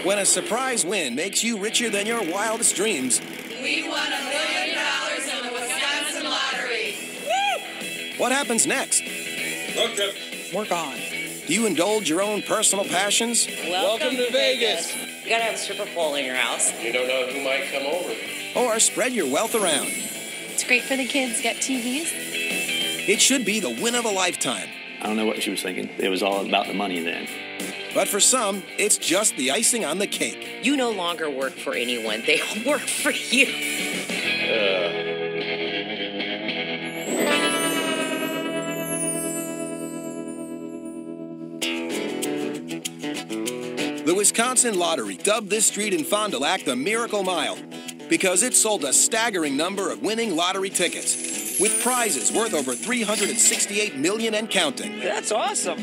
When a surprise win makes you richer than your wildest dreams. We won $1 million in the Wisconsin lottery. Woo! What happens next? Road trip. We're gone. Do you indulge your own personal passions? Welcome to Vegas. You gotta have a stripper pole in your house. You don't know who might come over. Or spread your wealth around? It's great for the kids, get TVs. It should be the win of a lifetime. I don't know what she was thinking. It was all about the money then. But for some, it's just the icing on the cake. You no longer work for anyone. They work for you. The Wisconsin Lottery dubbed this street in Fond du Lac the Miracle Mile because it sold a staggering number of winning lottery tickets with prizes worth over $368 million and counting. That's awesome.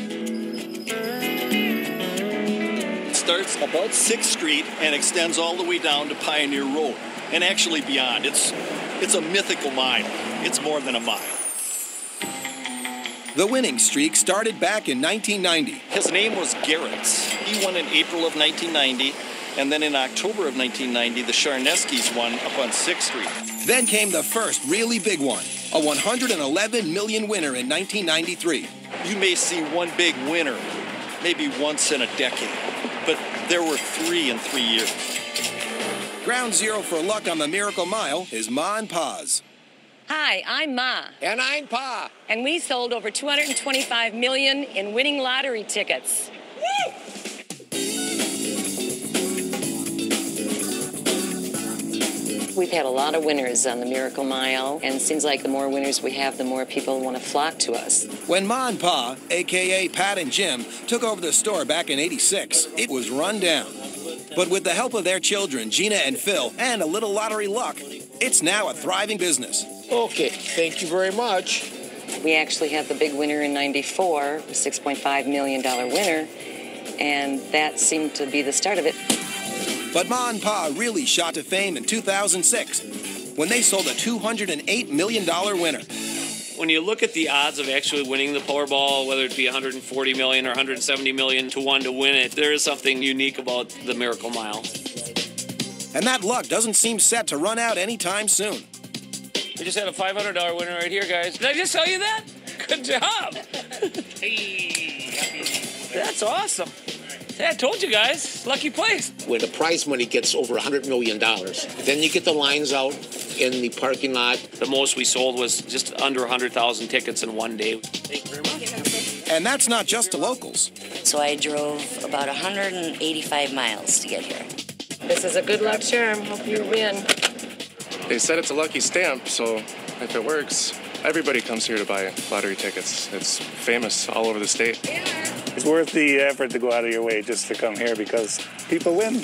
It starts about 6th Street and extends all the way down to Pioneer Road and actually beyond. It's a mythical mile. It's more than a mile. The winning streak started back in 1990. His name was Garrett. He won in April of 1990, and then in October of 1990, the Charneskis won up on 6th Street. Then came the first really big one, a $111 million winner in 1993. You may see one big winner maybe once in a decade, but there were 3 in 3 years. Ground zero for luck on the Miracle Mile is Ma and Pa's. Hi, I'm Ma. And I'm Pa. And we sold over $225 million in winning lottery tickets. Woo! We've had a lot of winners on the Miracle Mile, and it seems like the more winners we have, the more people want to flock to us. When Ma and Pa, a.k.a. Pat and Jim, took over the store back in '86, it was run down. But with the help of their children, Gina and Phil, and a little lottery luck, it's now a thriving business. Okay, thank you very much. We actually had the big winner in '94, a $6.5 million winner, and that seemed to be the start of it. But Ma and Pa really shot to fame in 2006 when they sold a $208 million winner. When you look at the odds of actually winning the Powerball, whether it be $140 million or $170 million to 1 to win it, there is something unique about the Miracle Mile. And that luck doesn't seem set to run out anytime soon. We just had a $500 winner right here, guys. Did I just tell you that? Good job. That's awesome. Yeah, I told you guys. Lucky place. When the prize money gets over $100 million, then you get the lines out in the parking lot. The most we sold was just under 100,000 tickets in one day. Thank you very much. And that's not just to locals. So I drove about 185 miles to get here. This is a good luck charm. Hope you win. They said it's a lucky stamp, so if it works, everybody comes here to buy lottery tickets. It's famous all over the state. It's worth the effort to go out of your way just to come here because people win.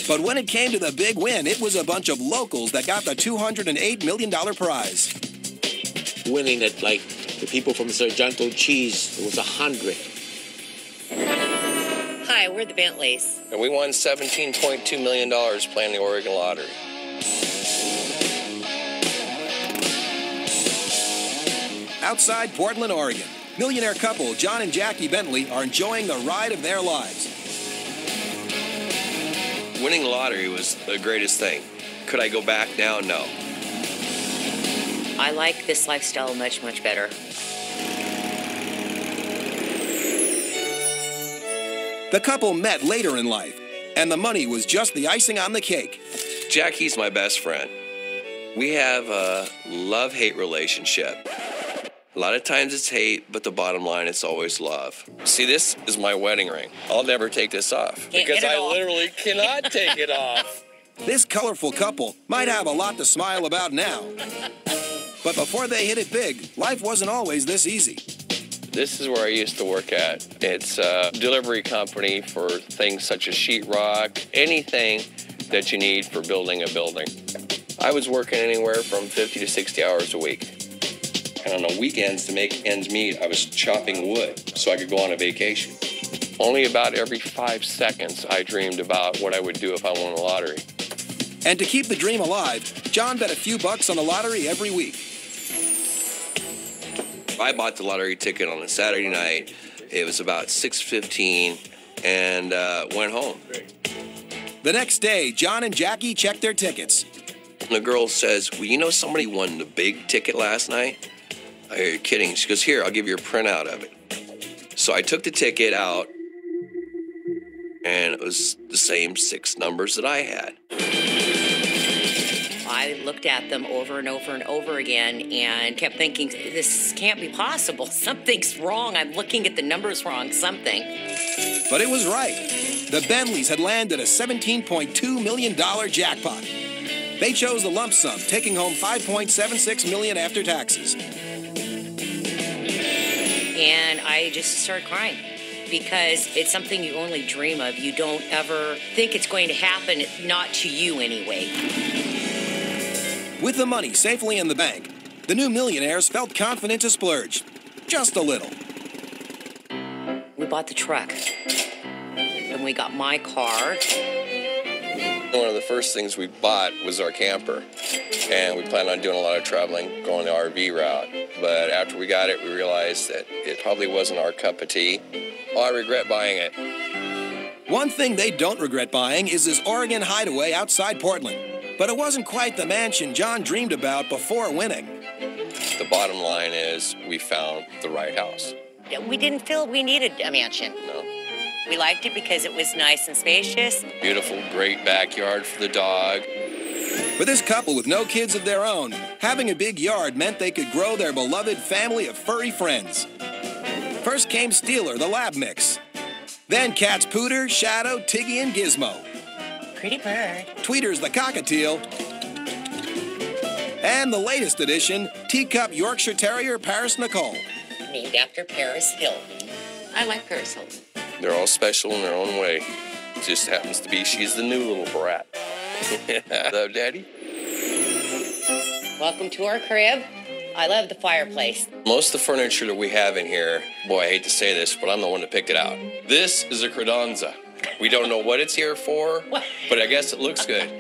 But when it came to the big win, it was a bunch of locals that got the $208 million prize. Winning it, like the people from Sargento Cheese, it was 100. Hi, we're the Bentleys. And we won $17.2 million playing the Oregon Lottery. Outside Portland, Oregon, millionaire couple John and Jackie Bentley are enjoying the ride of their lives. Winning the lottery was the greatest thing. Could I go back now? No. I like this lifestyle much, much better. The couple met later in life, and the money was just the icing on the cake. Jackie's my best friend. We have a love-hate relationship. A lot of times it's hate, but the bottom line, it's always love. See, this is my wedding ring. I'll never take this off because I literally cannot take it off. This colorful couple might have a lot to smile about now. But before they hit it big, life wasn't always this easy. This is where I used to work at. It's a delivery company for things such as sheetrock, anything that you need for building a building. I was working anywhere from 50 to 60 hours a week. And on the weekends, to make ends meet, I was chopping wood so I could go on a vacation. Only about every 5 seconds, I dreamed about what I would do if I won the lottery. And to keep the dream alive, John bet a few bucks on the lottery every week. I bought the lottery ticket on a Saturday night. It was about 6:15, and went home. The next day, John and Jackie checked their tickets. The girl says, well, you know somebody won the big ticket last night? Are you kidding? She goes, here, I'll give you a printout of it. So I took the ticket out, and it was the same 6 numbers that I had. I looked at them over and over and over again and kept thinking, this can't be possible. Something's wrong. I'm looking at the numbers wrong, something. But it was right. The Bentleys had landed a $17.2 million jackpot. They chose the lump sum, taking home $5.76 million after taxes. And I just started crying because it's something you only dream of. You don't ever think it's going to happen, not to you anyway. With the money safely in the bank, the new millionaires felt confident to splurge. Just a little. We bought the truck. And we got my car. One of the first things we bought was our camper. And we planned on doing a lot of traveling, going the RV route. But after we got it, we realized that it probably wasn't our cup of tea. Oh, I regret buying it. One thing they don't regret buying is this Oregon hideaway outside Portland. But it wasn't quite the mansion John dreamed about before winning. The bottom line is we found the right house. We didn't feel we needed a mansion. No. We liked it because it was nice and spacious. Beautiful, great backyard for the dog. For this couple with no kids of their own, having a big yard meant they could grow their beloved family of furry friends. First came Steeler, the lab mix. Then cats Pooter, Shadow, Tiggy, and Gizmo. Pretty bird. Tweeters, the cockatiel. And the latest addition, teacup Yorkshire Terrier Paris Nicole. Named after Paris Hilton. I like Paris Hilton. They're all special in their own way. It just happens to be she's the new little brat. Hello, Daddy. Welcome to our crib. I love the fireplace. Most of the furniture that we have in here, boy, I hate to say this, but I'm the one that picked it out. This is a credenza. We don't know what it's here for, but I guess it looks good.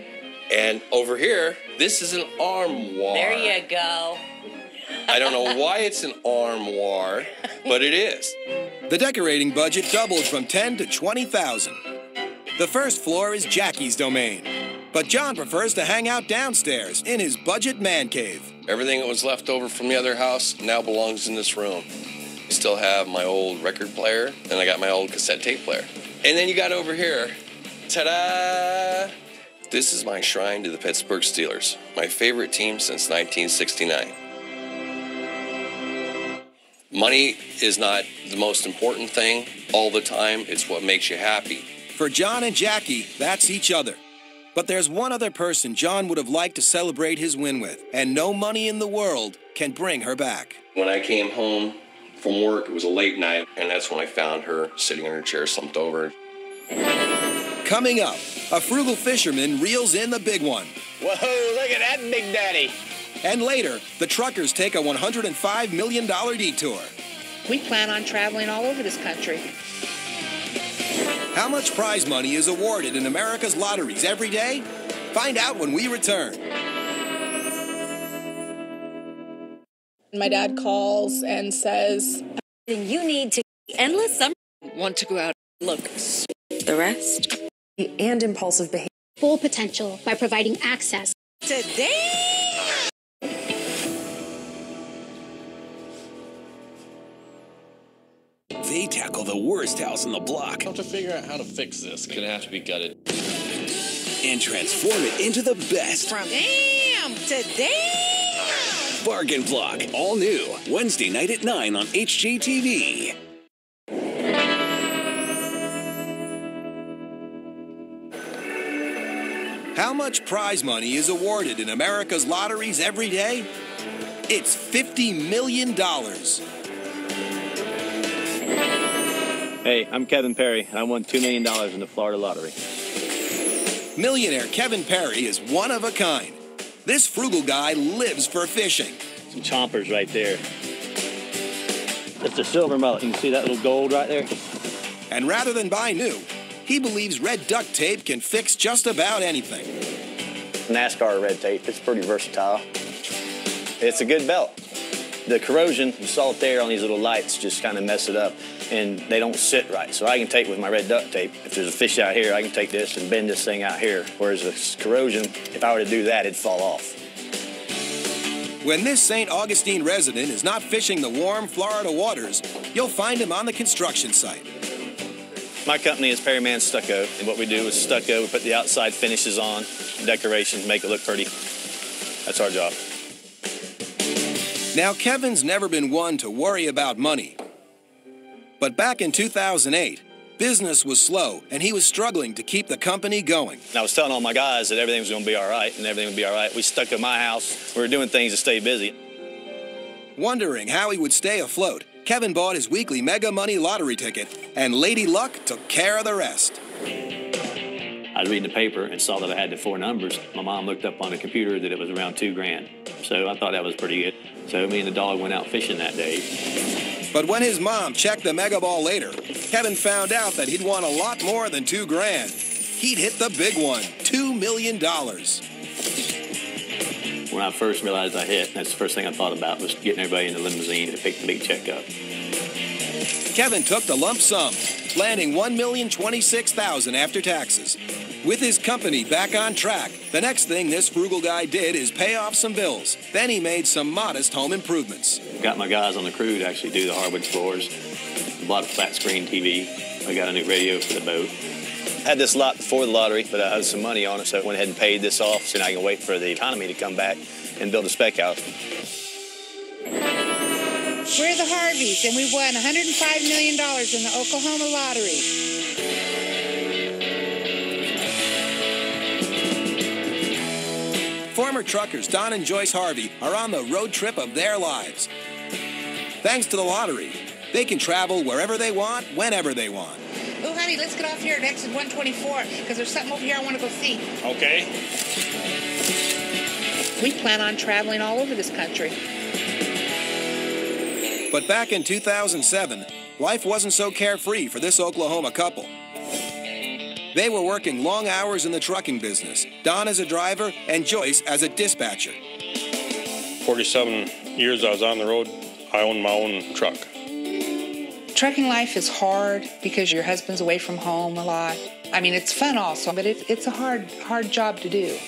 And over here, this is an armoire. There you go. I don't know why it's an armoire, but it is. The decorating budget doubled from $10,000 to $20,000. The first floor is Jackie's domain, but John prefers to hang out downstairs in his budget man cave. Everything that was left over from the other house now belongs in this room. I still have my old record player, and I got my old cassette tape player. And then you got over here, ta-da! This is my shrine to the Pittsburgh Steelers, my favorite team since 1969. Money is not the most important thing all the time. It's what makes you happy. For John and Jackie, that's each other. But there's one other person John would have liked to celebrate his win with, and no money in the world can bring her back. When I came home from work, it was a late night, and that's when I found her sitting in her chair, slumped over. Coming up, a frugal fisherman reels in the big one. Whoa, look at that Big Daddy. And later, the truckers take a $105 million detour. We plan on traveling all over this country. How much prize money is awarded in America's lotteries every day? Find out when we return. My dad calls and says, you need to endless summer. Want to go out and look. The rest? And impulsive behavior. Full potential by providing access. Today! They tackle the worst house on the block. Have to figure out how to fix this. Gonna have to be gutted. And transform it into the best. From damn to damn! Bargain Block. All new. Wednesday night at 9 on HGTV. How much prize money is awarded in America's lotteries every day? It's $50 million. Hey, I'm Kevin Perry, and I won $2 million in the Florida lottery. Millionaire Kevin Perry is one of a kind. This frugal guy lives for fishing. Some chompers right there. It's a silver mullet. You can see that little gold right there? And rather than buy new, he believes red duct tape can fix just about anything. NASCAR red tape, it's pretty versatile. It's a good belt. The corrosion, you saw it there on these little lights, just kind of mess it up, and they don't sit right. So I can take with my red duct tape, if there's a fish out here, I can take this and bend this thing out here. Whereas this corrosion, if I were to do that, it'd fall off. When this St. Augustine resident is not fishing the warm Florida waters, you'll find him on the construction site. My company is Perryman Stucco, and what we do is stucco. We put the outside finishes on, decorations, make it look pretty. That's our job. Now, Kevin's never been one to worry about money. But back in 2008, business was slow, and he was struggling to keep the company going. I was telling all my guys that everything was going to be all right, and everything would be all right. We stuck at my house. We were doing things to stay busy. Wondering how he would stay afloat, Kevin bought his weekly Mega Money lottery ticket, and Lady Luck took care of the rest. I was reading the paper and saw that I had the 4 numbers. My mom looked up on the computer that it was around $2 grand. So I thought that was pretty good. So me and the dog went out fishing that day. But when his mom checked the Mega Ball later, Kevin found out that he'd won a lot more than $2 grand. He'd hit the big one, $2 million. When I first realized I hit, that's the first thing I thought about was getting everybody in the limousine to pick the big check up. Kevin took the lump sum, landing $1,026,000 after taxes. With his company back on track, the next thing this frugal guy did is pay off some bills. Then he made some modest home improvements. Got my guys on the crew to actually do the hardwood floors, bought a flat screen TV. I got a new radio for the boat. Had this lot before the lottery, but I had some money on it, so I went ahead and paid this off so now I can wait for the economy to come back and build a spec house. We're the Harveys, and we won $105 million in the Oklahoma lottery. Former truckers Don and Joyce Harvey are on the road trip of their lives. Thanks to the lottery, they can travel wherever they want, whenever they want. Oh, honey, let's get off here at exit 124, because there's something over here I want to go see. Okay. We plan on traveling all over this country. But back in 2007, life wasn't so carefree for this Oklahoma couple. They were working long hours in the trucking business, Don as a driver and Joyce as a dispatcher. 47 years I was on the road, I owned my own truck. Trucking life is hard because your husband's away from home a lot. I mean, it's fun also, but it's a hard job to do.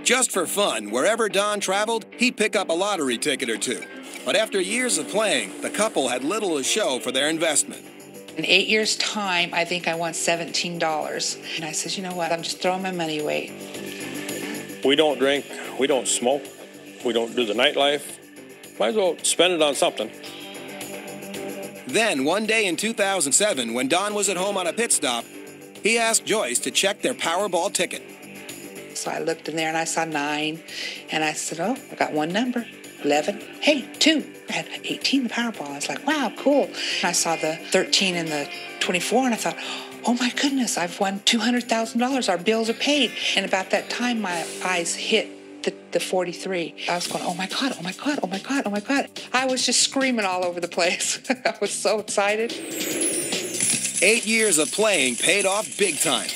Just for fun, wherever Don traveled, he'd pick up a lottery ticket or two. But after years of playing, the couple had little to show for their investment. In 8 years' time, I think I won $17. And I said, you know what, I'm just throwing my money away. We don't drink, we don't smoke, we don't do the nightlife. Might as well spend it on something. Then, one day in 2007, when Don was at home on a pit stop, he asked Joyce to check their Powerball ticket. So I looked in there and I saw 9, and I said, oh, I got one number, 11. Hey, 2. I had 18 the Powerball. I was like, wow, cool. And I saw the 13 and the 24, and I thought, oh my goodness, I've won $200,000. Our bills are paid. And about that time, my eyes hit the 43. I was going, oh my God, oh my God, oh my God, oh my God. I was just screaming all over the place. I was so excited. 8 years of playing paid off big time.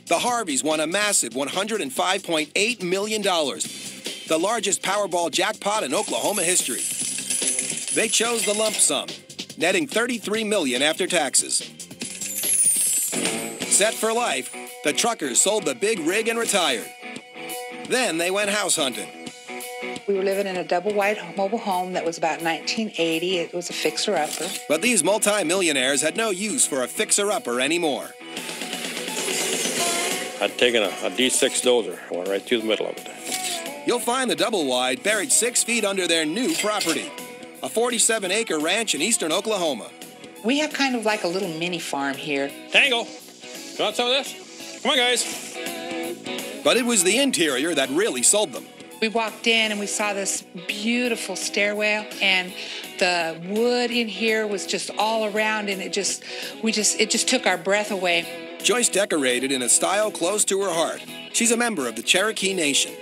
The Harveys won a massive $105.8 million, the largest Powerball jackpot in Oklahoma history. They chose the lump sum, netting $33 million after taxes. Set for life, the truckers sold the big rig and retired. Then they went house hunting. We were living in a double-wide mobile home that was about 1980. It was a fixer-upper. But these multi-millionaires had no use for a fixer-upper anymore. I'd taken a D6 dozer, I went right through the middle of it. You'll find the double-wide buried 6 feet under their new property, a 47-acre ranch in eastern Oklahoma. We have kind of like a little mini farm here. Tango, you want some of this? Come on, guys. But it was the interior that really sold them. We walked in and we saw this beautiful stairwell, and the wood in here was just all around, and it just took our breath away. Joyce decorated in a style close to her heart. She's a member of the Cherokee Nation.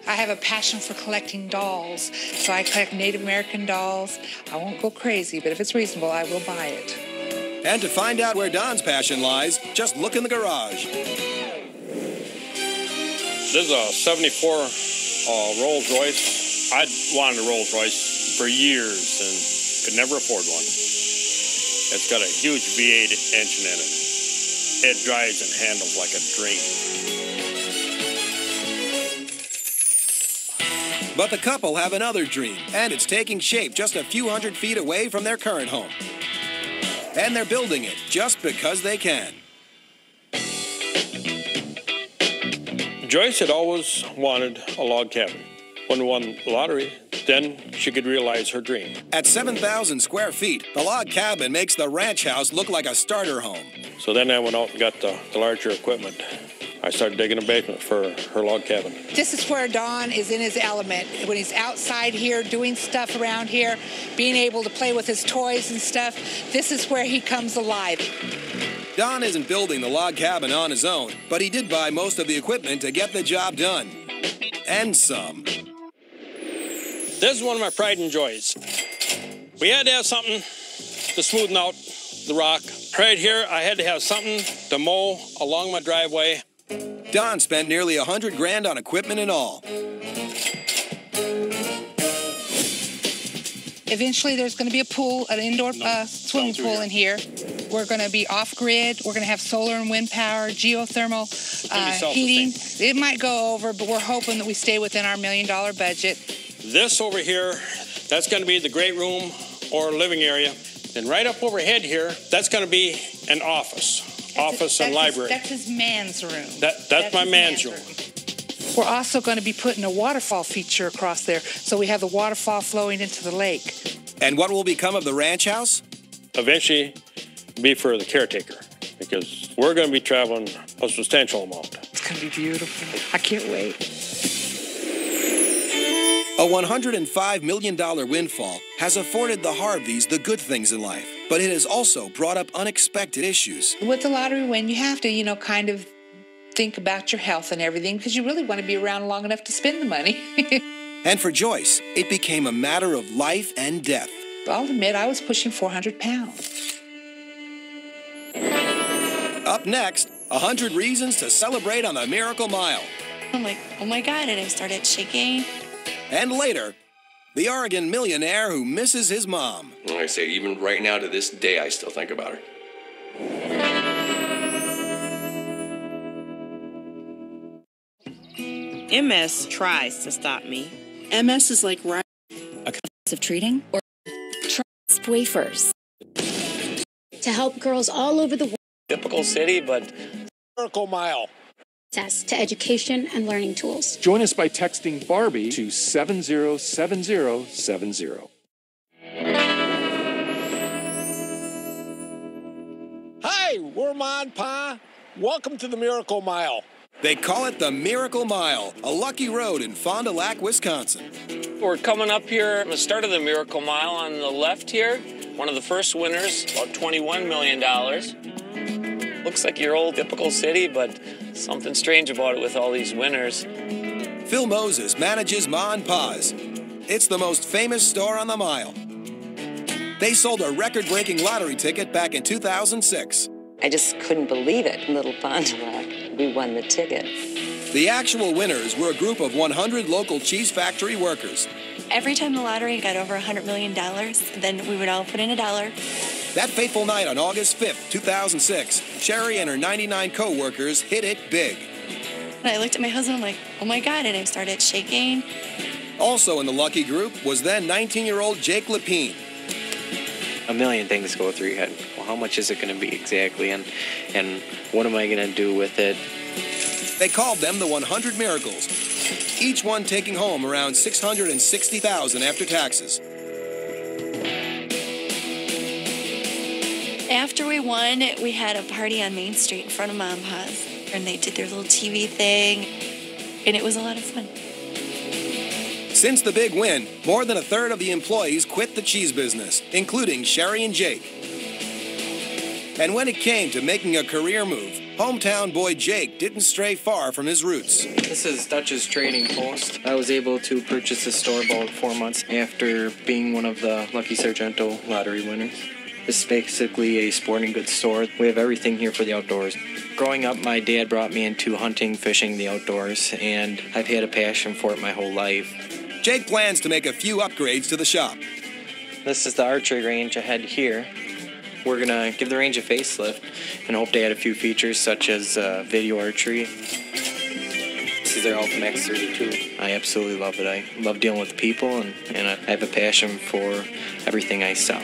I have a passion for collecting dolls, so I collect Native American dolls. I won't go crazy, but if it's reasonable, I will buy it. And to find out where Don's passion lies, just look in the garage. This is a 74 Rolls Royce I'd wanted a Rolls Royce for years and could never afford one. It's got a huge V8 engine in it. It drives and handles like a dream. But the couple have another dream, and it's taking shape just a few hundred feet away from their current home. And they're building it just because they can. Joyce had always wanted a log cabin. When we won the lottery, then she could realize her dream. At 7,000 square feet, the log cabin makes the ranch house look like a starter home. So then I went out and got the larger equipment. I started digging a basement for her log cabin. This is where Don is in his element. When he's outside here doing stuff around here, being able to play with his toys and stuff, this is where he comes alive. Don isn't building the log cabin on his own, but he did buy most of the equipment to get the job done. And some. This is one of my pride and joys. We had to have something to smoothen out the rock. Right here, I had to have something to mow along my driveway. Don spent nearly $100 grand on equipment and all. Eventually, there's going to be a pool, an indoor swimming pool in here. We're going to be off-grid. We're going to have solar and wind power, geothermal heating. It might go over, but we're hoping that we stay within our $1 million budget. This over here, that's going to be the great room or living area. And right up overhead here, that's going to be an office and library. That's his man's room. That's my man's room. We're also going to be putting a waterfall feature across there, so we have the waterfall flowing into the lake. And what will become of the ranch house? Eventually, be for the caretaker, because we're going to be traveling a substantial amount. It's going to be beautiful. I can't wait. A $105 million windfall has afforded the Harveys the good things in life, but it has also brought up unexpected issues. With the lottery win, you have to, kind of think about your health and everything, because you really want to be around long enough to spend the money. And for Joyce, it became a matter of life and death. I'll admit, I was pushing 400 pounds. Up next, 100 reasons to celebrate on the Miracle Mile. I'm like, oh my God, and I started shaking. And later, the Oregon millionaire who misses his mom. Like I say, even right now to this day, I still think about her. MS tries to stop me. MS is like a of treating or wafers to help girls all over the world. Typical city, but Miracle Mile. Access to education and learning tools. Join us by texting Barbie to 707070. Hi, we're Ma and Pa. Welcome to the Miracle Mile. They call it the Miracle Mile, a lucky road in Fond du Lac, Wisconsin. We're coming up here at the start of the Miracle Mile on the left here. One of the first winners, about $21 million. Looks like your old typical city, but something strange about it with all these winners. Phil Moses manages Ma and Pa's. It's the most famous store on the mile. They sold a record-breaking lottery ticket back in 2006. I just couldn't believe it. Little Fond du Lac, we won the ticket. The actual winners were a group of 100 local cheese factory workers. Every time the lottery got over $100 million, then we would all put in $1. That fateful night on August 5th, 2006, Sherry and her 99 co-workers hit it big. And I looked at my husband, I'm like, oh my God, and I started shaking. Also in the lucky group was then 19-year-old Jake Lapine. A million things go through your head. Well, how much is it going to be exactly, and what am I going to do with it? They called them the 100 Miracles, each one taking home around $660,000 after taxes. After we won, we had a party on Main Street in front of Mom and Pa's, and they did their little TV thing, and it was a lot of fun. Since the big win, more than a third of the employees quit the cheese business, including Sherry and Jake. And when it came to making a career move, hometown boy Jake didn't stray far from his roots. This is Dutch's Trading Post. I was able to purchase this store about 4 months after being one of the Lucky Sargento lottery winners. This is basically a sporting goods store. We have everything here for the outdoors. Growing up, my dad brought me into hunting, fishing, the outdoors, and I've had a passion for it my whole life. Jake plans to make a few upgrades to the shop. This is the archery range ahead here. We're going to give the range a facelift and hope to add a few features such as video archery. This is their Ultimate X32. I absolutely love it. I love dealing with people, and I have a passion for everything I sell.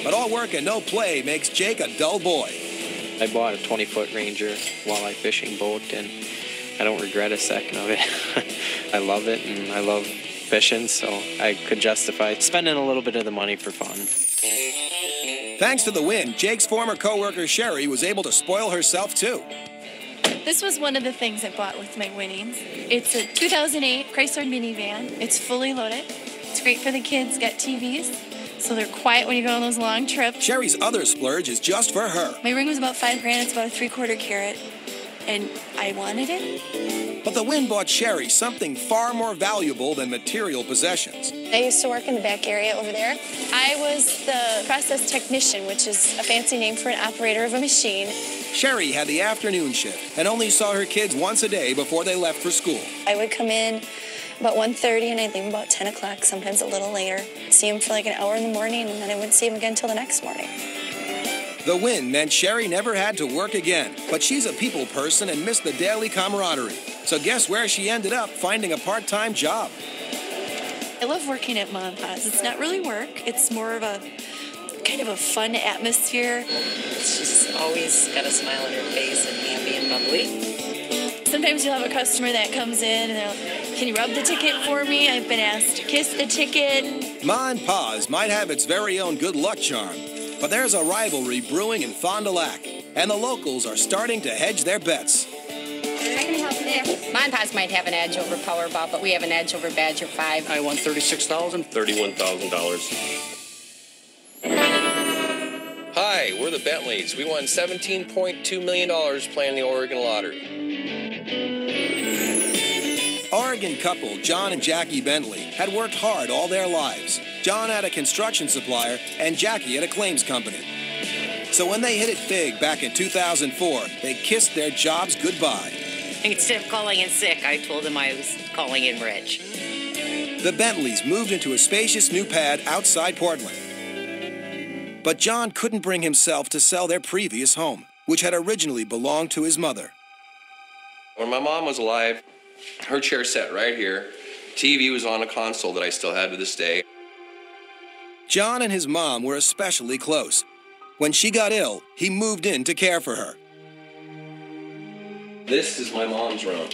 But all work and no play makes Jake a dull boy. I bought a 20-foot Ranger walleye fishing boat, and I don't regret a second of it. I love it, and I love fishing, so I could justify spending a little bit of the money for fun. Thanks to the win, Jake's former co-worker Sherry was able to spoil herself too. This was one of the things I bought with my winnings. It's a 2008 Chrysler minivan. It's fully loaded. It's great for the kids, got TVs, so they're quiet when you go on those long trips. Sherry's other splurge is just for her. My ring was about $5 grand. It's about a 3/4 carat, and I wanted it. But the win bought Sherry something far more valuable than material possessions. I used to work in the back area over there. I was the process technician, which is a fancy name for an operator of a machine. Sherry had the afternoon shift and only saw her kids once a day before they left for school. I would come in about 1:30 and I'd leave about 10 o'clock, sometimes a little later. See him for like an hour in the morning, and then I wouldn't see him again until the next morning. The win meant Sherry never had to work again, but she's a people person and missed the daily camaraderie. So guess where she ended up finding a part-time job? I love working at Mom and Pa's. It's not really work. It's more of a kind of a fun atmosphere. She's always got a smile on her face and happy and bubbly. Sometimes you'll have a customer that comes in and they're like, can you rub the ticket for me? I've been asked to kiss the ticket. Ma and Pa's might have its very own good luck charm, but there's a rivalry brewing in Fond du Lac, and the locals are starting to hedge their bets. I can help there. Mom and Pa's might have an edge over Powerball, but we have an edge over Badger 5. I won $36,000. $31,000. Hi, we're the Bentleys. We won $17.2 million playing the Oregon Lottery. Oregon couple John and Jackie Bentley had worked hard all their lives. John at a construction supplier and Jackie at a claims company. So when they hit it big back in 2004, they kissed their jobs goodbye. Instead of calling in sick, I told them I was calling in rich. The Bentleys moved into a spacious new pad outside Portland. But John couldn't bring himself to sell their previous home, which had originally belonged to his mother. When my mom was alive, her chair sat right here. TV was on a console that I still have to this day. John and his mom were especially close. When she got ill, he moved in to care for her. This is my mom's room.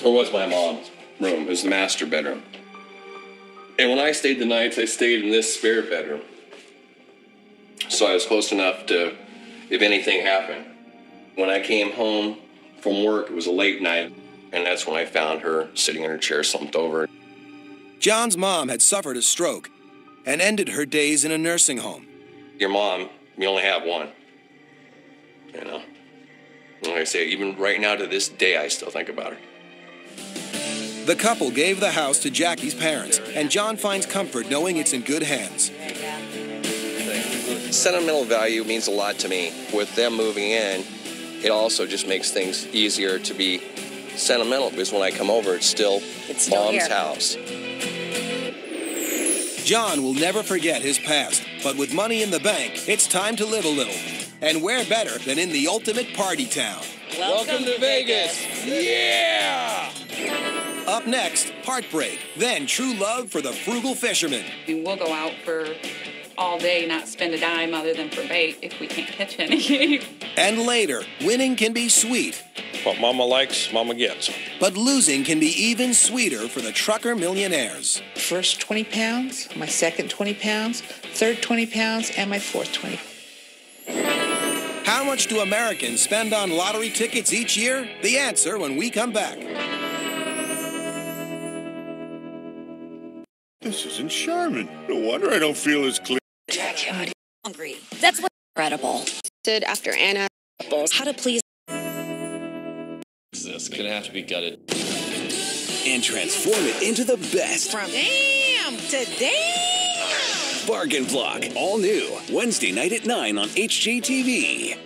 Or was my mom's room. It was the master bedroom. And when I stayed the nights, I stayed in this spare bedroom. So I was close enough to, if anything happened. When I came home from work, it was a late night, and that's when I found her sitting in her chair, slumped over. John's mom had suffered a stroke and ended her days in a nursing home. Your mom, you only have one. You know? Like I say, even right now to this day, I still think about her. The couple gave the house to Jackie's parents, and John finds comfort knowing it's in good hands. Sentimental value means a lot to me. With them moving in, it also just makes things easier to be sentimental, because when I come over, it's still Mom's house. John will never forget his past, but with money in the bank, it's time to live a little. And where better than in the ultimate party town? Welcome to Vegas. Yeah! Up next, heartbreak, then true love for the frugal fisherman. We'll go out for all day, not spend a dime other than for bait if we can't catch any. And later, winning can be sweet. What Mama likes, Mama gets. But losing can be even sweeter for the trucker millionaires. First 20 pounds, my second 20 pounds, third 20 pounds, and my fourth 20. How much do Americans spend on lottery tickets each year? The answer when we come back. This isn't Charmin. No wonder I don't feel as clear. Jackie, hungry. That's what's incredible. Did after Anna, how to please. This gonna have to be gutted. And transform it into the best. From damn to damn. Bargain Block, all new. Wednesday night at 9 on HGTV.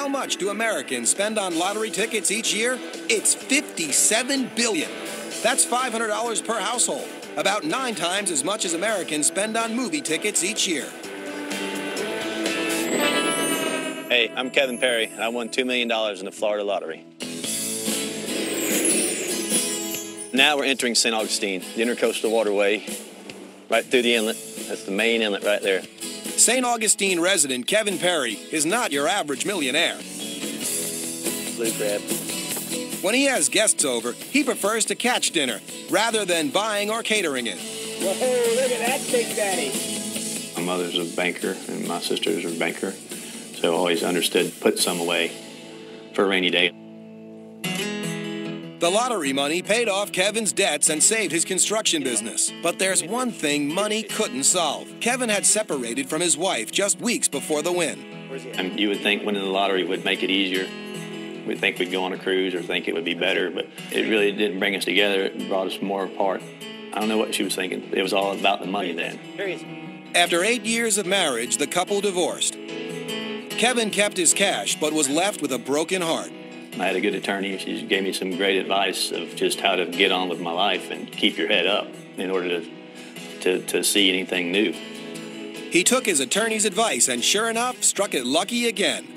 how much do Americans spend on lottery tickets each year? It's $57 billion. That's $500 per household, about 9 times as much as Americans spend on movie tickets each year. Hey, I'm Kevin Perry, and I won $2 million in the Florida lottery. Now we're entering St. Augustine, the intercoastal waterway, right through the inlet. That's the main inlet right there. St. Augustine resident Kevin Perry is not your average millionaire. Blue crab. When he has guests over, he prefers to catch dinner rather than buying or catering it. Whoa, look at that Big Daddy. My mother's a banker and my sister's a banker, so I always understood put some away for a rainy day. The lottery money paid off Kevin's debts and saved his construction business. But there's one thing money couldn't solve. Kevin had separated from his wife just weeks before the win. And you would think winning the lottery would make it easier. We'd think we'd go on a cruise or think it would be better, but it really didn't bring us together. It brought us more apart. I don't know what she was thinking. It was all about the money then. After 8 years of marriage, the couple divorced. Kevin kept his cash, but was left with a broken heart. I had a good attorney. She gave me some great advice of just how to get on with my life and keep your head up in order to see anything new. He took his attorney's advice and sure enough, struck it lucky again.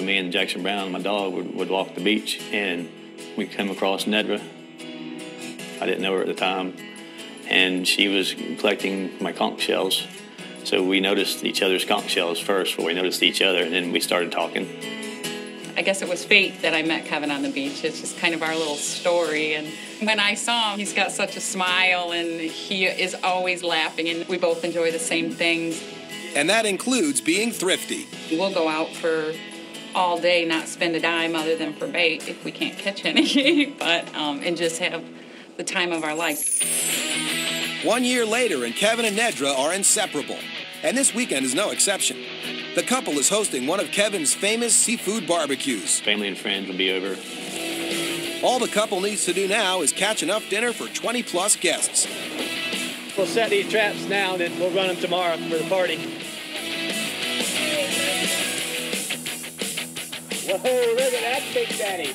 Me and Jackson Brown, my dog, would walk the beach and we'd come across Nedra. I didn't know her at the time. And she was collecting my conch shells. So we noticed each other's conch shells first before we noticed each other, and then we started talking. I guess it was fate that I met Kevin on the beach. It's just kind of our little story. And when I saw him, he's got such a smile and he is always laughing, and we both enjoy the same things. And that includes being thrifty. We'll go out for all day, not spend a dime other than for bait if we can't catch any, but and just have the time of our life. 1 year later, and Kevin and Nedra are inseparable. And this weekend is no exception. The couple is hosting one of Kevin's famous seafood barbecues. Family and friends will be over. All the couple needs to do now is catch enough dinner for 20-plus guests. We'll set these traps now, and then we'll run them tomorrow for the party. Whoa, look at that Big Daddy.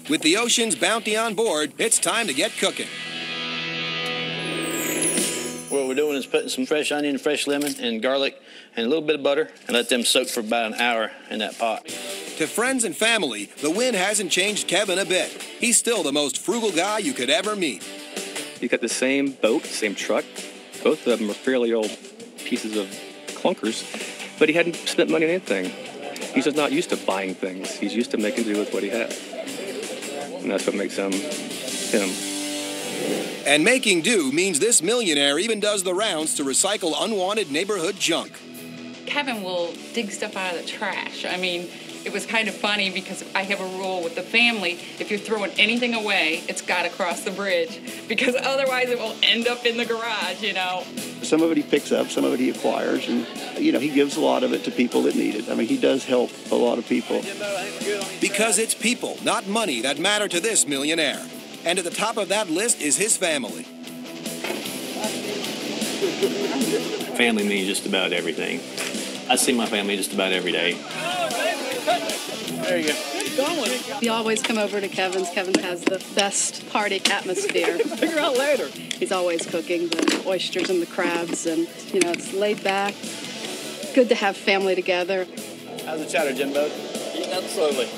With the ocean's bounty on board, it's time to get cooking. What we're doing is putting some fresh onion, fresh lemon, and garlic, and a little bit of butter, and let them soak for about an hour in that pot. To friends and family, the win hasn't changed Kevin a bit. He's still the most frugal guy you could ever meet. You got the same boat, same truck. Both of them are fairly old pieces of clunkers, but he hadn't spent money on anything. He's just not used to buying things. He's used to making do with what he has. And that's what makes him him. And making do means this millionaire even does the rounds to recycle unwanted neighborhood junk. Kevin will dig stuff out of the trash. I mean, it was kind of funny because I have a rule with the family. If you're throwing anything away, it's got to cross the bridge because otherwise it will end up in the garage, you know. Some of it he picks up, some of it he acquires, and, you know, he gives a lot of it to people that need it. I mean, he does help a lot of people. Because it's people, not money, that matter to this millionaire. And at the top of that list is his family. Family means just about everything. I see my family just about every day. There you go. We always come over to Kevin's. Kevin has the best party atmosphere. Figure out later. He's always cooking the oysters and the crabs, and, you know, it's laid back. Good to have family together. How's the chowder, Jimbo? Eating up slowly.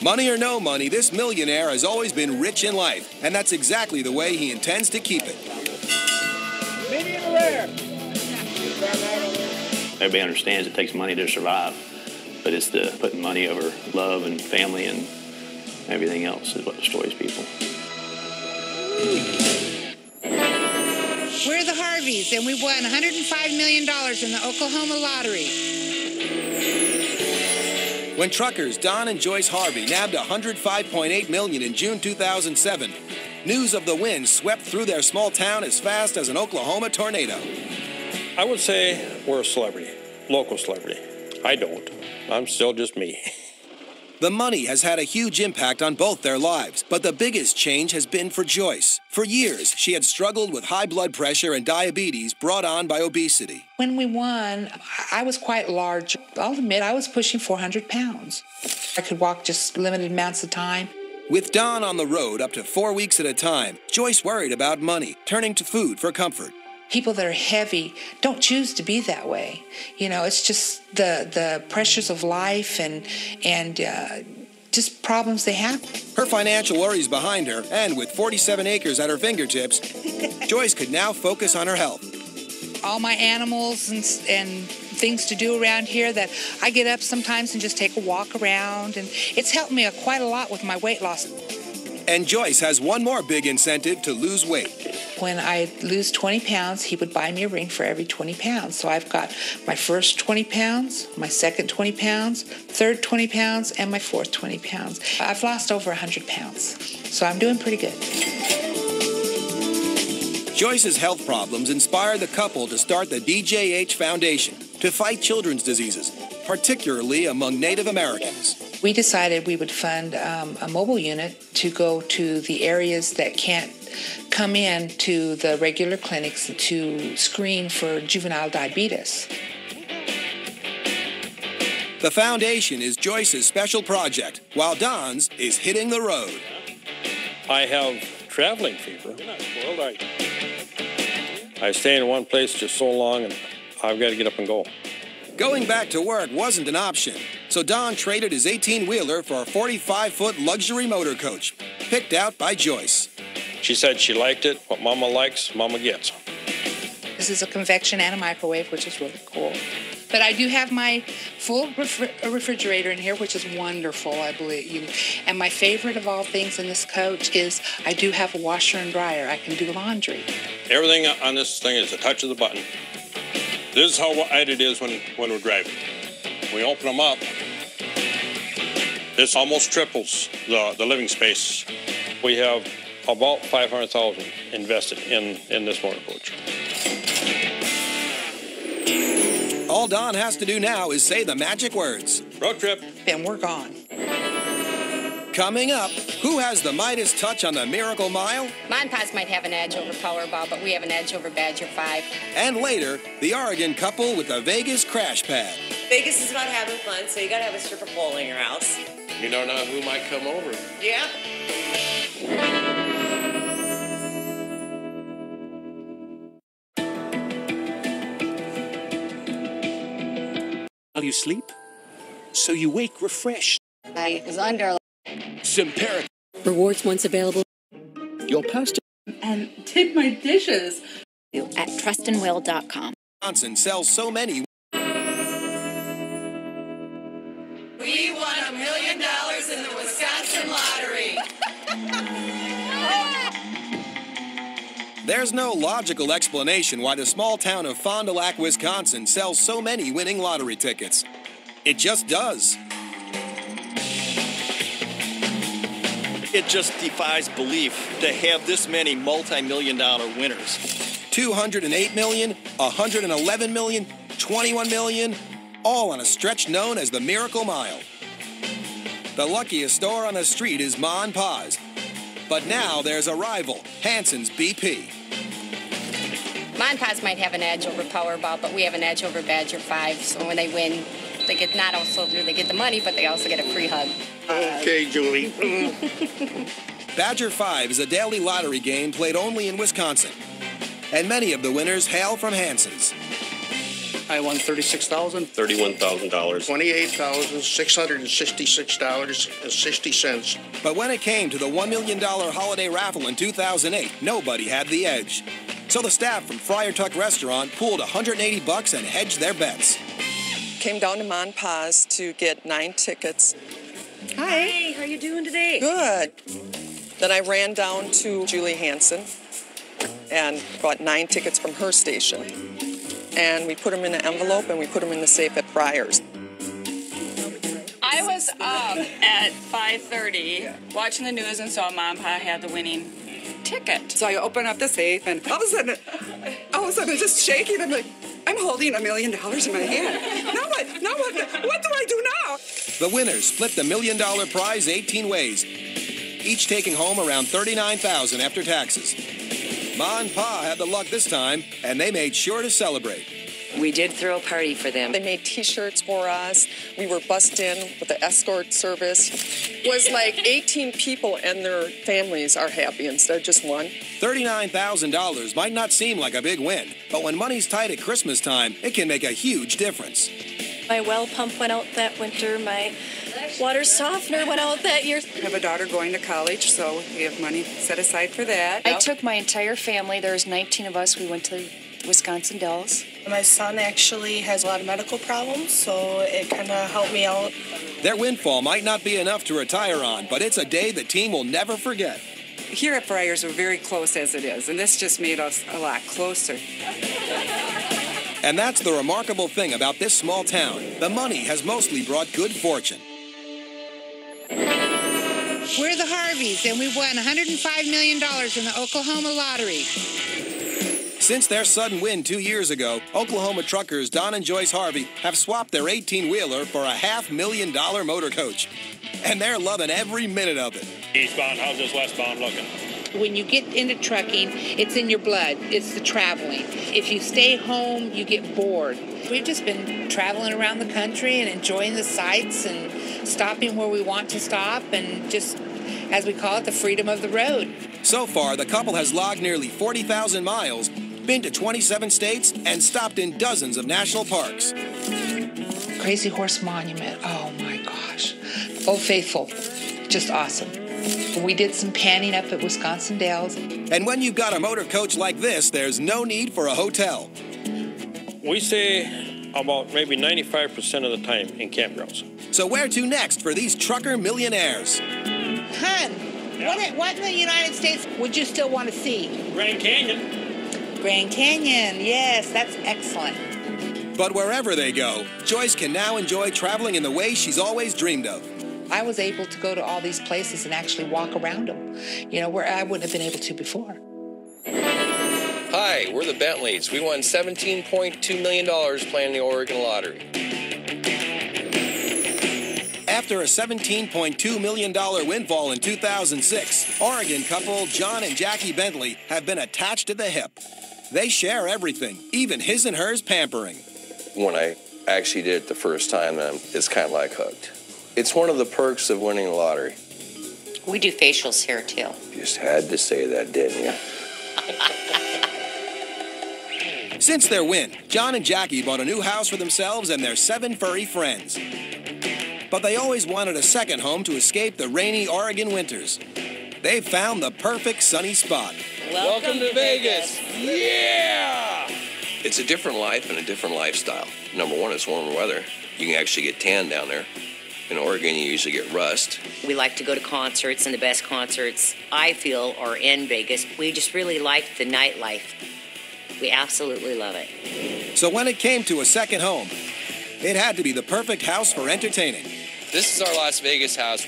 Money or no money, this millionaire has always been rich in life, and that's exactly the way he intends to keep it. Medium rare. Everybody understands it takes money to survive, but it's the putting money over love and family and everything else is what destroys people. We're the Harveys, and we won $105 million in the Oklahoma lottery. When truckers Don and Joyce Harvey nabbed $105.8 million in June 2007, news of the win swept through their small town as fast as an Oklahoma tornado. I would say we're a celebrity, local celebrity. I don't. I'm still just me. The money has had a huge impact on both their lives, but the biggest change has been for Joyce. For years, she had struggled with high blood pressure and diabetes brought on by obesity. When we won, I was quite large. I'll admit, I was pushing 400 pounds. I could walk just limited amounts of time. With Don on the road up to 4 weeks at a time, Joyce worried about money, turning to food for comfort. People that are heavy don't choose to be that way. You know, it's just the pressures of life and just problems they have. Her financial worries behind her, and with 47 acres at her fingertips, Joyce could now focus on her health. All my animals and things to do around here that I get up sometimes and just take a walk around, and it's helped me quite a lot with my weight loss. And Joyce has one more big incentive to lose weight. When I lose 20 pounds, he would buy me a ring for every 20 pounds. So I've got my first 20 pounds, my second 20 pounds, third 20 pounds, and my fourth 20 pounds. I've lost over 100 pounds, so I'm doing pretty good. Joyce's health problems inspired the couple to start the DJH Foundation to fight children's diseases, particularly among Native Americans. We decided we would fund a mobile unit to go to the areas that can't come in to the regular clinics to screen for juvenile diabetes. The foundation is Joyce's special project, while Don's is hitting the road. I have traveling fever. You're not spoiled, are you? I stay in one place just so long, and I've got to get up and go. Going back to work wasn't an option, so Don traded his 18-wheeler for a 45-foot luxury motor coach, picked out by Joyce. She said she liked it. What Mama likes, Mama gets. This is a convection and a microwave, which is really cool. But I do have my full refrigerator in here, which is wonderful, I believe. And my favorite of all things in this coach is I do have a washer and dryer. I can do laundry. Everything on this thing is a touch of the button. This is how wide it is when we're driving. We open them up. This almost triples the living space. We have about $500,000 invested in this motor coach. All Don has to do now is say the magic words. Road trip. And we're gone. Coming up, who has the Midas touch on the Miracle Mile? Mom and Pa's might have an edge over Powerball, but we have an edge over Badger 5. And later, the Oregon couple with the Vegas crash pad. Vegas is about having fun, so you gotta have a stripper pole in your house. You don't know who might come over. Yeah. While you sleep, so you wake refreshed. I was under. Simperic. Rewards once available. Your pasta. And did my dishes. At trustandwill.com. Wisconsin sells so many. We won $1 million in the Wisconsin lottery. There's no logical explanation why the small town of Fond du Lac, Wisconsin sells so many winning lottery tickets. It just does. It just defies belief to have this many multi-million-dollar winners. 208 million, 111 million, 21 million, all on a stretch known as the Miracle Mile. The luckiest store on the street is Ma and Pa's. But now there's a rival, Hanson's BP. Mom and Pa's might have an edge over Powerball, but we have an edge over Badger 5. So when they win, they get not also do they get the money, but they also get a free hug. Okay, Julie. Badger 5 is a daily lottery game played only in Wisconsin. And many of the winners hail from Hanson's. I won $36,000. $31,000. $28,666.60. But when it came to the $1 million holiday raffle in 2008, nobody had the edge. So the staff from Friar Tuck Restaurant pooled $180 and hedged their bets. Came down to Ma and Pa's to get 9 tickets. Hi, how you doing today? Good. Then I ran down to Julie Hanson and bought 9 tickets from her station. And we put them in an envelope and we put them in the safe at Friar's. I was up at 5:30 watching the news and saw Mom and Pa had the winning ticket. So I open up the safe and all of a sudden it's just shaking. I'm like, I'm holding $1 million in my hand. Now what? What do I do now? The winners split the $1 million prize 18 ways, each taking home around $39,000 after taxes. Ma and Pa had the luck this time, and they made sure to celebrate. We did throw a party for them. They made T-shirts for us. We were bussed in with the escort service. It was like 18 people and their families are happy instead of just one. $39,000 might not seem like a big win, but when money's tight at Christmas time, it can make a huge difference. My well pump went out that winter. My water softener went out that year. I have a daughter going to college, so we have money set aside for that. I took my entire family. There's 19 of us. We went to Wisconsin Dells. My son actually has a lot of medical problems, so it kind of helped me out. Their windfall might not be enough to retire on, but it's a day the team will never forget. Here at Friars, we're very close as it is, and this just made us a lot closer. And that's the remarkable thing about this small town. The money has mostly brought good fortune. We're the Harveys, and we won $105 million in the Oklahoma lottery. Since their sudden win 2 years ago, Oklahoma truckers Don and Joyce Harvey have swapped their 18-wheeler for a $500,000 motor coach. And they're loving every minute of it. Eastbound, how's this westbound looking? When you get into trucking, it's in your blood. It's the traveling. If you stay home, you get bored. We've just been traveling around the country and enjoying the sights and stopping where we want to stop and just, as we call it, the freedom of the road. So far, the couple has logged nearly 40,000 miles, been to 27 states, and stopped in dozens of national parks. Crazy Horse Monument, oh my gosh. Old Faithful, just awesome. We did some panning up at Wisconsin Dells. And when you've got a motor coach like this, there's no need for a hotel. We stay about maybe 95% of the time in campgrounds. So where to next for these trucker millionaires? Hun, what in the United States would you still want to see? Grand Canyon. Grand Canyon, yes, that's excellent. But wherever they go, Joyce can now enjoy traveling in the way she's always dreamed of. I was able to go to all these places and actually walk around them, where I wouldn't have been able to before. Hi, we're the Bentleys. We won $17.2 million playing the Oregon lottery. After a $17.2 million windfall in 2006, Oregon couple John and Jackie Bentley have been attached to the hip. They share everything, even his and hers pampering. When I actually did it the first time, it's kind of like hooked. It's one of the perks of winning the lottery. We do facials here, too. You just had to say that, didn't you? Since their win, John and Jackie bought a new house for themselves and their 7 furry friends. But they always wanted a second home to escape the rainy Oregon winters. They've found the perfect sunny spot. Welcome to Vegas. Yeah! It's a different life and a different lifestyle. Number one, it's warmer weather. You can actually get tan down there. In Oregon, you usually get rust. We like to go to concerts, and the best concerts, I feel, are in Vegas. We just really like the nightlife. We absolutely love it. So when it came to a second home, it had to be the perfect house for entertaining. This is our Las Vegas house.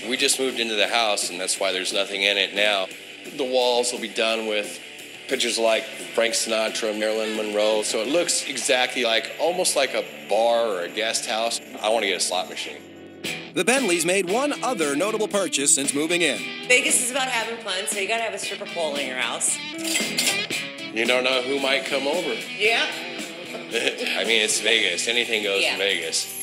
We just moved into the house, and that's why there's nothing in it now. The walls will be done with pictures like Frank Sinatra and Marilyn Monroe, so it looks exactly almost like a bar or a guest house. I want to get a slot machine. The Bentleys made one other notable purchase since moving in. Vegas is about having fun, so you gotta have a stripper pole in your house. You don't know who might come over. Yeah. I mean, it's Vegas. Anything goes in Vegas.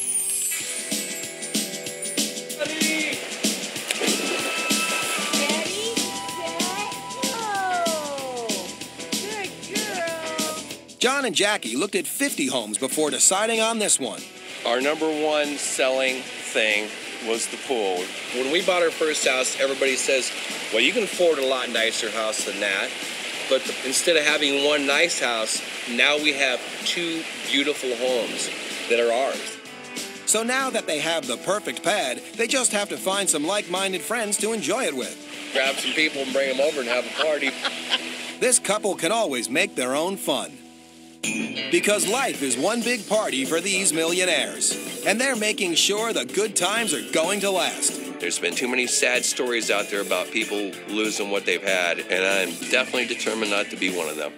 John and Jackie looked at 50 homes before deciding on this one. Our number one selling thing was the pool. When we bought our first house, everybody says, well, you can afford a lot nicer house than that. But instead of having one nice house, now we have 2 beautiful homes that are ours. So now that they have the perfect pad, they just have to find some like-minded friends to enjoy it with. Grab some people and bring them over and have a party. This couple can always make their own fun. Because life is one big party for these millionaires. And they're making sure the good times are going to last. There's been too many sad stories out there about people losing what they've had, and I'm definitely determined not to be one of them.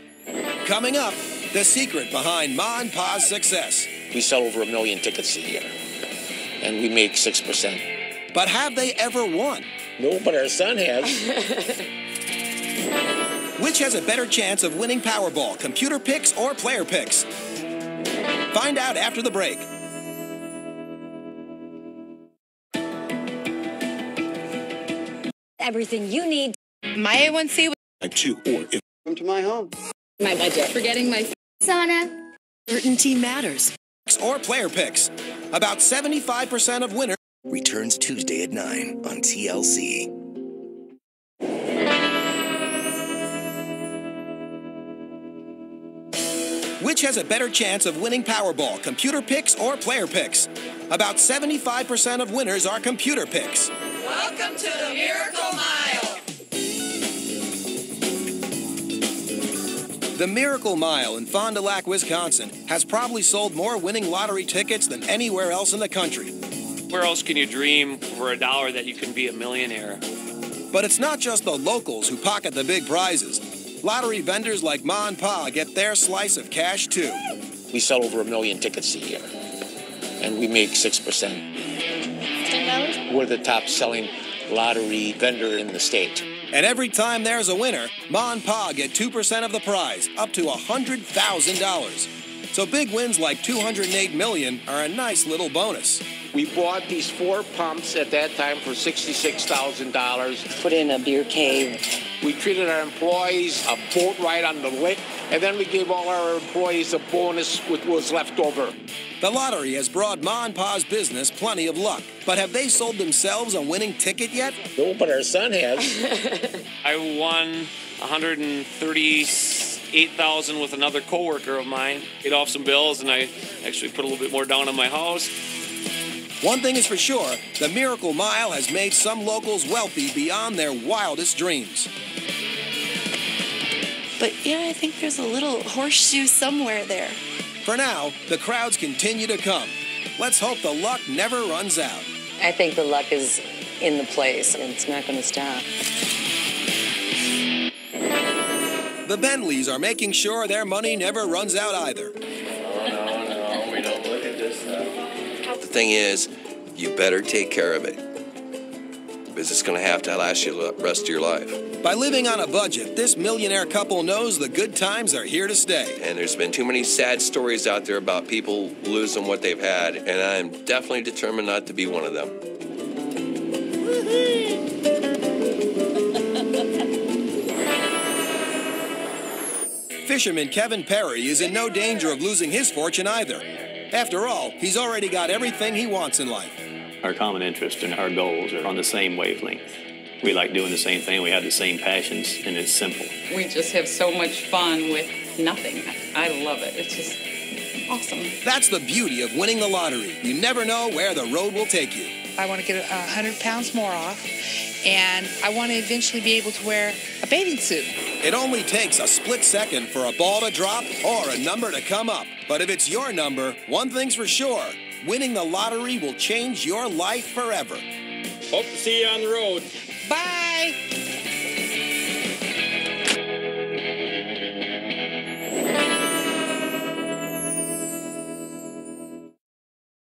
Coming up, the secret behind Ma and Pa's success. We sell over 1 million tickets a year, and we make 6%. But have they ever won? No, but our son has. Which has a better chance of winning Powerball, computer picks or player picks? Find out after the break. Everything you need. My A1C. Type 2 or if. Come to my home. My budget. Forgetting my Sauna. Certainty matters. Or player picks. About 75% of winners. Returns Tuesday at 9 on TLC. Which has a better chance of winning Powerball, computer picks or player picks? About 75% of winners are computer picks. Welcome to the Miracle Mile. The Miracle Mile in Fond du Lac, Wisconsin, has probably sold more winning lottery tickets than anywhere else in the country. Where else can you dream for $1 that you can be a millionaire? But it's not just the locals who pocket the big prizes. Lottery vendors like Ma and Pa get their slice of cash, too. We sell over 1 million tickets a year, and we make 6%. $10? We're the top selling lottery vendor in the state. And every time there's a winner, Ma and Pa get 2% of the prize, up to $100,000. So big wins like $208 million are a nice little bonus. We bought these 4 pumps at that time for $66,000. Put in a beer cave. We treated our employees a boat ride on the lake, and then we gave all our employees a bonus with what was left over. The lottery has brought Ma and Pa's business plenty of luck. But have they sold themselves a winning ticket yet? No, but our son has. I won $138,000 with another coworker of mine. Paid off some bills, and I actually put a little bit more down on my house. One thing is for sure, the Miracle Mile has made some locals wealthy beyond their wildest dreams. But yeah, I think there's a little horseshoe somewhere there. For now, the crowds continue to come. Let's hope the luck never runs out. I think the luck is in the place, and it's not going to stop. The Bentleys are making sure their money never runs out either. No, we don't look at this stuff. The thing is, you better take care of it, because it's going to have to last you the rest of your life. By living on a budget, this millionaire couple knows the good times are here to stay. And there's been too many sad stories out there about people losing what they've had, and I'm definitely determined not to be one of them. Fisherman Kevin Perry is in no danger of losing his fortune either. After all, he's already got everything he wants in life. Our common interests and our goals are on the same wavelength. We like doing the same thing. We have the same passions, and it's simple. We just have so much fun with nothing. I love it. It's just awesome. That's the beauty of winning the lottery. You never know where the road will take you. I want to get 100 pounds more off, and I want to eventually be able to wear a bathing suit. It only takes a split second for a ball to drop or a number to come up. But if it's your number, one thing's for sure, winning the lottery will change your life forever. Hope to see you on the road. Bye!